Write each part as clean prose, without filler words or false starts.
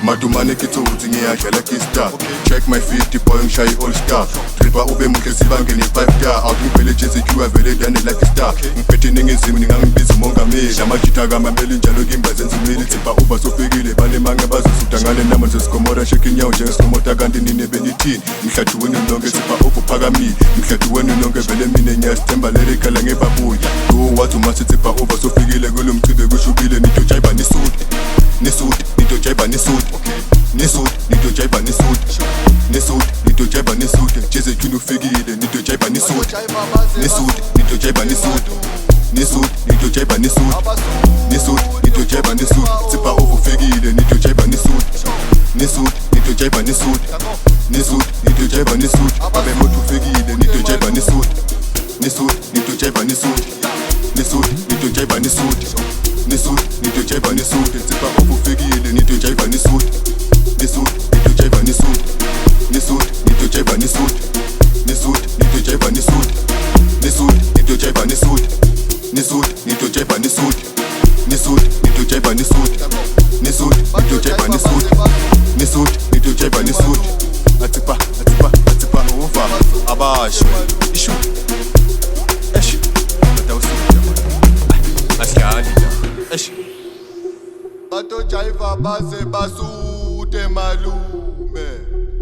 Madumane kithuthi ngiyadlala kista. Check my 50 boy ngishaye all star. Tripa ube muhle sibange ne 5 star. Out ngivele JZQ avele dane like a star. Ngiphethe ningizimu ningangibiza umongameli. Amajita kamameli njalo kimbazenza imili. Tipha uba sofikile bale mange bazosuda ngale nama zesikomora shake inyawo njengesikomota kanti nine benithini. Mhladuweni lonke tipha ubuphakamile. Mhladuweni lonke vele mina ngiyasithemba leli khala ngebabuya. Do wathi uma sithi tipha uba sofikile kulo mchibe kushubile nito jaiba nisuti. Nisuti nito jaiba nisuti. Nisuti nito jaiba nisuti. Nisuti nito jaiba nisuti. JZQ ufikile nito jaiba nisuti. Nisuti nito jaiba nisuti. Nisuti nito jaiba nisuti. Nisuti nito jaiba nisuti. Tipha ufikile nito jaiba nisuti. Nisuti nito jaiba nisuti. Nisuti nito jaiba nisuti. Abe moto ufikile nito jaiba nisuti. Nisuti nito jaiba nisuti. Nisuti nito jaiba nisuti. Nisuti nito jaiba nisuti. Tipha ufikile nito jaiba nisuti. Nisuti nito jaiba nisuti. Nisuti nito jaiba nisuti. Nisuti nito jaiba nisuti. Nisuti nito jaiba nisuti. Nisuti nito jaiba nisuti. Nisuti nito jaiba nisuti. Nisuti nito jaiba nisuti. Nisuti nito jaiba nisuti. Atipa over abasho ishu esh batawusuka asikali esh bato jaiva baze basute malume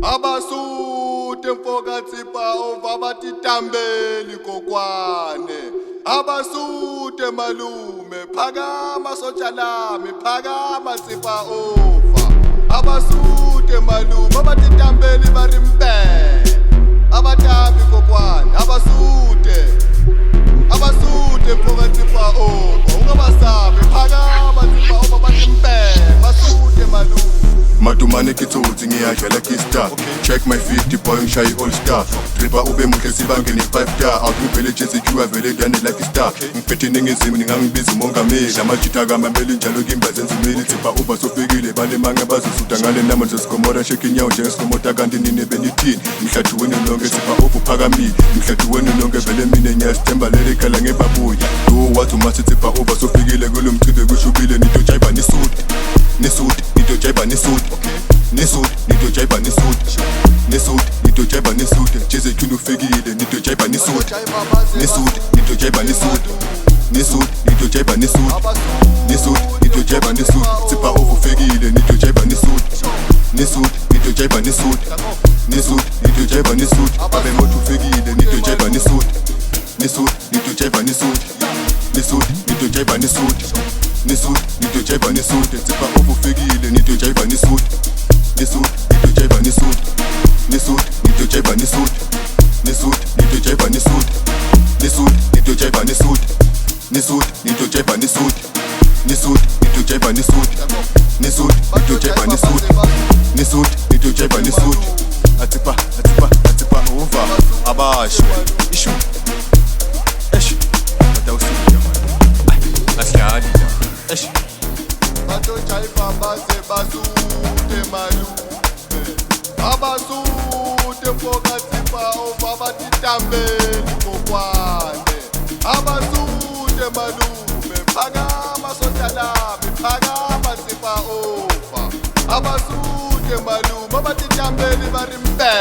abasute mfoka tsipa over batitambeli kokwane abasute malume phakama sotsha lami phakama tsipa over abasute malume abatitambeli barimpe abatabi kokwane abasute mfoka tsipa over ungabasabi phakama tsipa over barimpe basute malume Madumane kithuthi ngiyadlala kista. Check my 50 boy ngishaye all star. Tripa ube muhle sibange ne 5 star. Out ngivele JZQ avele dane like a star. Ngiphethe ningizimu ningangibiza umongameli. Amajita kamameli njalo kimbazenza imili. Tipha uba sofikile bale mange bazosuda ngale nama zesikomora shake inyawo njengesikomota kanti nine benithini. Mhladuweni lonke tipha ubuphakamile. Mhladuweni lonke vele mina ngiyasithemba leli khala ngebabuya. Do wathi uma sithi tipha uba sofikile kulo mchibe kushubile nito jaiba nisuti. Nisuti nito jaiba nisuti. Nisuti nito jaiba nisuti. Nisuti nito jaiba nisuti. JZQ ufikile nito jaiba nisuti. Nisuti nito jaiba nisuti. Nisuti nito jaiba nisuti. Nisuti nito jaiba nisuti. Tipha ufikile nito jaiba nisuti. Nisuti nito jaiba nisuti. Nisuti nito jaiba nisuti. Abe moto ufikile nito jaiba nisuti. Nisuti nito jaiba nisuti. Nisuti nito jaiba nisuti. Nisuti nito jaiba nisuti. Tipha ufikile nito jaiba nisuti. Nisuti nito jaiba nisuti. Nisuti nito jaiba nisuti. Nisuti nito jaiba nisuti. Nisuti nito jaiba nisuti. Nisuti nito jaiba nisuti. Nisuti nito jaiba nisuti. Nisuti nito jaiba nisuti. Nisuti nito jaiba nisuti. Atipa over abasho ishu esh batawusuka asikali esh bato jaiva baze basute malume abasute mfoka tsipa over batitambeli kokwane abasute malume phakama sotsha lami phakama tsipa over abasute malume batitambeli barimpe